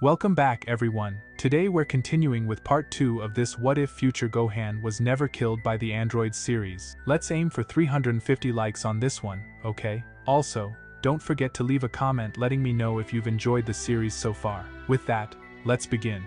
Welcome back everyone. Today we're continuing with part 2 of this What If Future Gohan Was Never Killed by the Android series. Let's aim for 350 likes on this one, okay? Also, don't forget to leave a comment letting me know if you've enjoyed the series so far. With that, let's begin.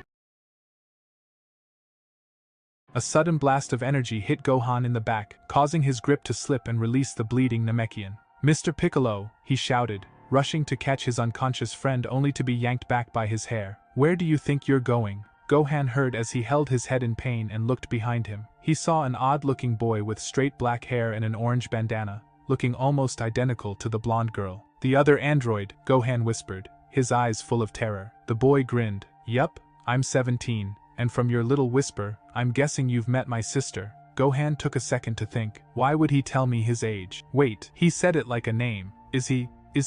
A sudden blast of energy hit Gohan in the back, causing his grip to slip and release the bleeding Namekian. "Mr. Piccolo," he shouted, rushing to catch his unconscious friend only to be yanked back by his hair. "Where do you think you're going?" Gohan heard as he held his head in pain and looked behind him. He saw an odd-looking boy with straight black hair and an orange bandana, looking almost identical to the blonde girl. "The other android," Gohan whispered, his eyes full of terror. The boy grinned. "Yup, I'm 17, and from your little whisper, I'm guessing you've met my sister." Gohan took a second to think. Why would he tell me his age? Wait, he said it like a name. Is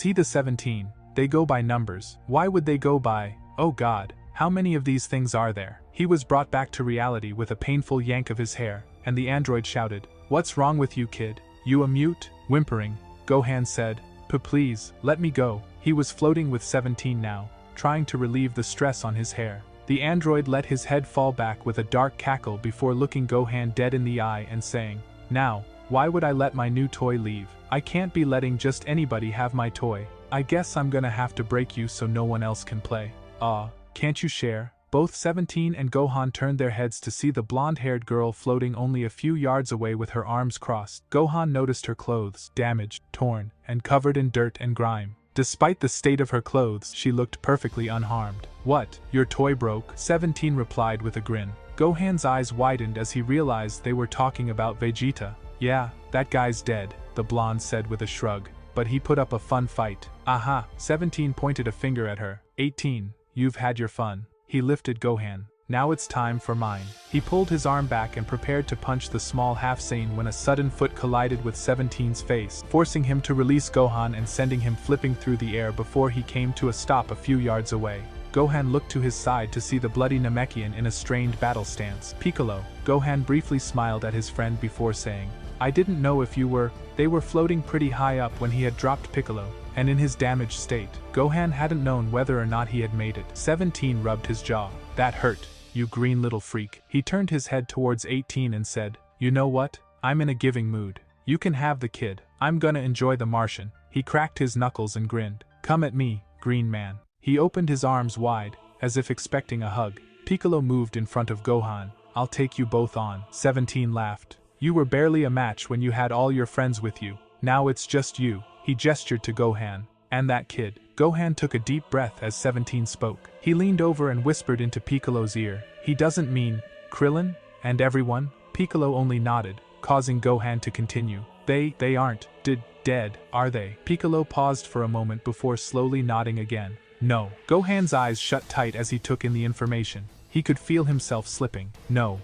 he the 17? They go by numbers. Why would they go by? Oh God, how many of these things are there? He was brought back to reality with a painful yank of his hair, and the android shouted, "What's wrong with you, kid? You a mute?" Whimpering, Gohan said, Please, let me go." He was floating with 17 now, trying to relieve the stress on his hair. The android let his head fall back with a dark cackle before looking Gohan dead in the eye and saying, "Now, why would I let my new toy leave? I can't be letting just anybody have my toy. I guess I'm gonna have to break you so no one else can play." "Aw, can't you share?" Both 17 and Gohan turned their heads to see the blonde-haired girl floating only a few yards away with her arms crossed. Gohan noticed her clothes, damaged, torn, and covered in dirt and grime. Despite the state of her clothes, she looked perfectly unharmed. "What, your toy broke?" 17 replied with a grin. Gohan's eyes widened as he realized they were talking about Vegeta. "Yeah, that guy's dead," the blonde said with a shrug. "But he put up a fun fight." "Aha," 17 pointed a finger at her. 18, "You've had your fun." He lifted Gohan. "Now it's time for mine." He pulled his arm back and prepared to punch the small half-Saiyan when a sudden foot collided with 17's face, forcing him to release Gohan and sending him flipping through the air before he came to a stop a few yards away. Gohan looked to his side to see the bloody Namekian in a strained battle stance. "Piccolo." Gohan briefly smiled at his friend before saying, "I didn't know if you were." They were floating pretty high up when he had dropped Piccolo, and in his damaged state, Gohan hadn't known whether or not he had made it. 17 rubbed his jaw. "That hurt, you green little freak." He turned his head towards 18 and said, "You know what? I'm in a giving mood. You can have the kid. I'm gonna enjoy the Martian." He cracked his knuckles and grinned. "Come at me, green man." He opened his arms wide, as if expecting a hug. Piccolo moved in front of Gohan. "I'll take you both on." 17 laughed. "You were barely a match when you had all your friends with you. Now it's just you." He gestured to Gohan. "And that kid." Gohan took a deep breath as 17 spoke. He leaned over and whispered into Piccolo's ear, "He doesn't mean Krillin and everyone?" Piccolo only nodded, causing Gohan to continue. They aren't dead, are they?" Piccolo paused for a moment before slowly nodding again. "No." Gohan's eyes shut tight as he took in the information. He could feel himself slipping. No,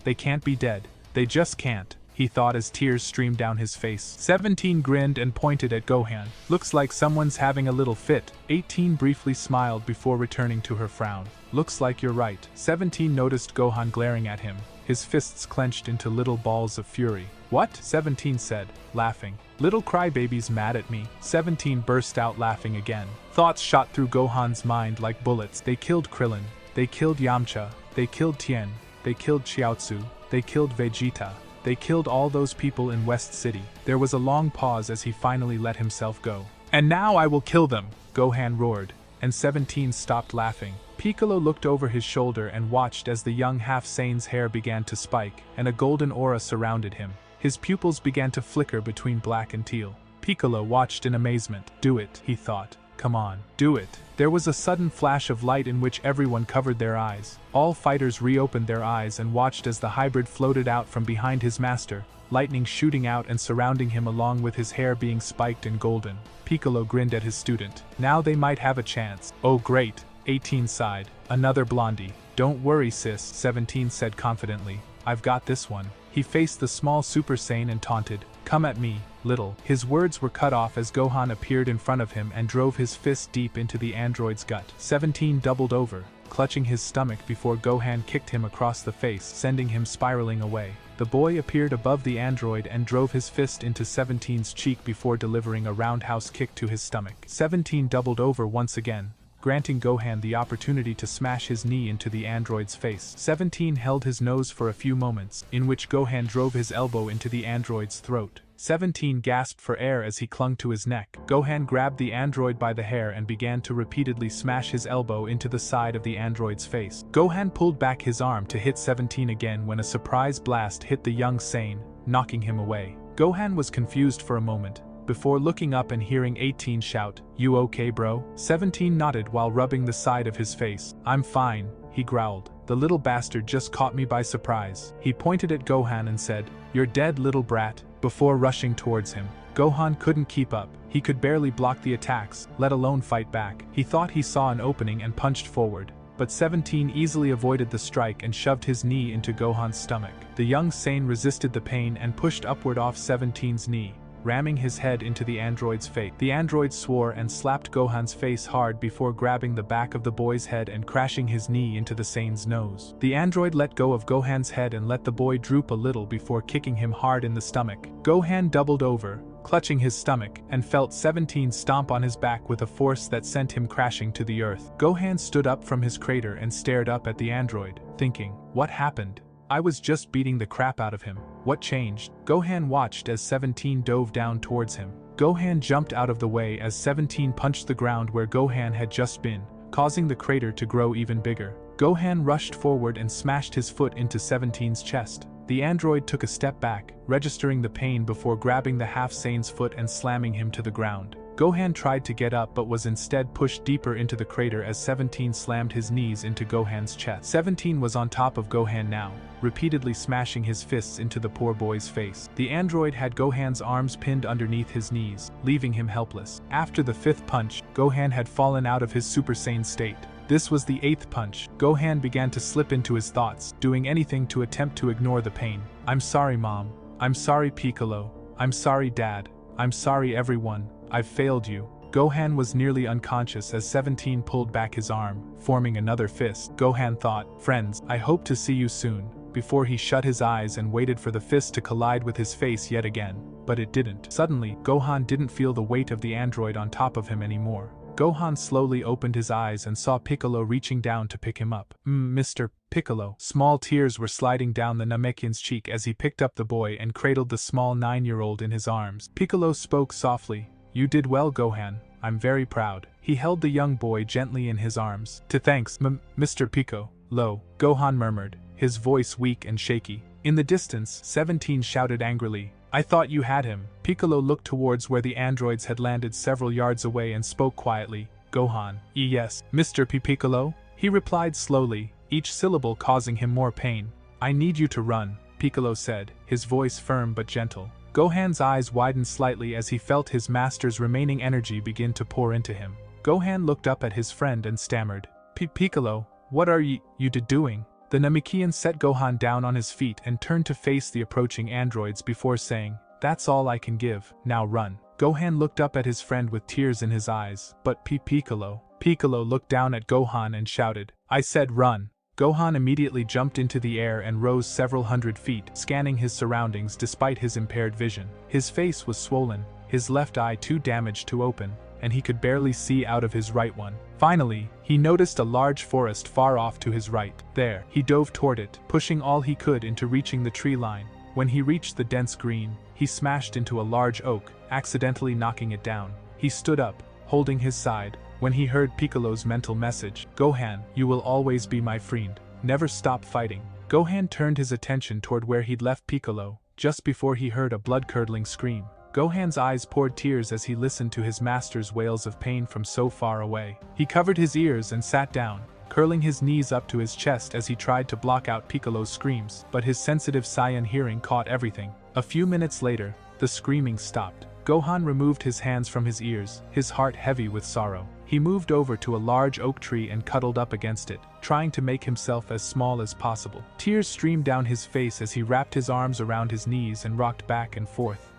they can't be dead. They just can't," he thought as tears streamed down his face. 17 grinned and pointed at Gohan. "Looks like someone's having a little fit." 18 briefly smiled before returning to her frown. "Looks like you're right." 17 noticed Gohan glaring at him, his fists clenched into little balls of fury. "What?" 17 said, laughing. "Little crybaby's mad at me." 17 burst out laughing again. Thoughts shot through Gohan's mind like bullets. They killed Krillin. They killed Yamcha. They killed Tien. They killed Chiaotzu. They killed Vegeta. They killed all those people in West City. There was a long pause as he finally let himself go. "And now I will kill them!" Gohan roared, and 17 stopped laughing. Piccolo looked over his shoulder and watched as the young half-Saiyan's hair began to spike, and a golden aura surrounded him. His pupils began to flicker between black and teal. Piccolo watched in amazement. "Do it," he thought. "Come on, do it." There was a sudden flash of light in which everyone covered their eyes. All fighters reopened their eyes and watched as the hybrid floated out from behind his master, lightning shooting out and surrounding him along with his hair being spiked and golden. Piccolo grinned at his student. Now they might have a chance. "Oh great," 18 sighed. "Another blondie." "Don't worry sis," 17 said confidently. "I've got this one." He faced the small Super Saiyan and taunted, "Come at me, little." His words were cut off as Gohan appeared in front of him and drove his fist deep into the android's gut. 17 doubled over, clutching his stomach before Gohan kicked him across the face, sending him spiraling away. The boy appeared above the android and drove his fist into 17's cheek before delivering a roundhouse kick to his stomach. 17 doubled over once again, granting Gohan the opportunity to smash his knee into the android's face. 17 held his nose for a few moments, in which Gohan drove his elbow into the android's throat. 17 gasped for air as he clung to his neck. Gohan grabbed the android by the hair and began to repeatedly smash his elbow into the side of the android's face. Gohan pulled back his arm to hit 17 again when a surprise blast hit the young Saiyan, knocking him away. Gohan was confused for a moment, before looking up and hearing 18 shout, "You okay, bro?" 17 nodded while rubbing the side of his face. "I'm fine," he growled. "The little bastard just caught me by surprise." He pointed at Gohan and said, "You're dead, little brat," before rushing towards him. Gohan couldn't keep up. He could barely block the attacks, let alone fight back. He thought he saw an opening and punched forward, but 17 easily avoided the strike and shoved his knee into Gohan's stomach. The young Saiyan resisted the pain and pushed upward off 17's knee, ramming his head into the android's face. The android swore and slapped Gohan's face hard before grabbing the back of the boy's head and crashing his knee into the Saiyan's nose. The android let go of Gohan's head and let the boy droop a little before kicking him hard in the stomach. Gohan doubled over, clutching his stomach, and felt 17 stomp on his back with a force that sent him crashing to the earth. Gohan stood up from his crater and stared up at the android, thinking, "What happened? I was just beating the crap out of him. What changed?" Gohan watched as 17 dove down towards him. Gohan jumped out of the way as 17 punched the ground where Gohan had just been, causing the crater to grow even bigger. Gohan rushed forward and smashed his foot into 17's chest. The android took a step back, registering the pain before grabbing the half-Saiyan's foot and slamming him to the ground. Gohan tried to get up but was instead pushed deeper into the crater as 17 slammed his knees into Gohan's chest. 17 was on top of Gohan now, repeatedly smashing his fists into the poor boy's face. The android had Gohan's arms pinned underneath his knees, leaving him helpless. After the 5th punch, Gohan had fallen out of his Super Saiyan state. This was the 8th punch. Gohan began to slip into his thoughts, doing anything to attempt to ignore the pain. "I'm sorry, Mom. I'm sorry, Piccolo. I'm sorry, Dad. I'm sorry, everyone. I've failed you." Gohan was nearly unconscious as 17 pulled back his arm, forming another fist. Gohan thought, "Friends, I hope to see you soon," before he shut his eyes and waited for the fist to collide with his face yet again, but it didn't. Suddenly, Gohan didn't feel the weight of the android on top of him anymore. Gohan slowly opened his eyes and saw Piccolo reaching down to pick him up. Mr. Piccolo." Small tears were sliding down the Namekian's cheek as he picked up the boy and cradled the small 9-year-old in his arms. Piccolo spoke softly, "You did well, Gohan. I'm very proud." He held the young boy gently in his arms. Thanks, Mr. Piccolo," Gohan murmured, his voice weak and shaky. In the distance, 17 shouted angrily, "I thought you had him." Piccolo looked towards where the androids had landed several yards away and spoke quietly, "Gohan." "Yes, Mr. Piccolo," he replied slowly, each syllable causing him more pain. "I need you to run," Piccolo said, his voice firm but gentle. Gohan's eyes widened slightly as he felt his master's remaining energy begin to pour into him. Gohan looked up at his friend and stammered, Piccolo, what are you doing?" The Namekian set Gohan down on his feet and turned to face the approaching androids before saying, "That's all I can give, now run." Gohan looked up at his friend with tears in his eyes, but Piccolo. Piccolo looked down at Gohan and shouted, "I said run." Gohan immediately jumped into the air and rose several hundred feet, scanning his surroundings despite his impaired vision. His face was swollen, his left eye too damaged to open, and he could barely see out of his right one. Finally, he noticed a large forest far off to his right. There, he dove toward it, pushing all he could into reaching the tree line. When he reached the dense green, he smashed into a large oak, accidentally knocking it down. He stood up, holding his side, when he heard Piccolo's mental message, "Gohan, you will always be my friend. Never stop fighting." Gohan turned his attention toward where he'd left Piccolo, just before he heard a blood-curdling scream. Gohan's eyes poured tears as he listened to his master's wails of pain from so far away. He covered his ears and sat down, curling his knees up to his chest as he tried to block out Piccolo's screams, but his sensitive Saiyan hearing caught everything. A few minutes later, the screaming stopped. Gohan removed his hands from his ears, his heart heavy with sorrow. He moved over to a large oak tree and cuddled up against it, trying to make himself as small as possible. Tears streamed down his face as he wrapped his arms around his knees and rocked back and forth.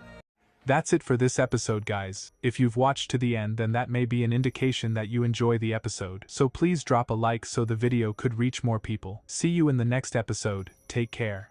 That's it for this episode, guys. If you've watched to the end, then that may be an indication that you enjoy the episode. So please drop a like so the video could reach more people. See you in the next episode. Take care.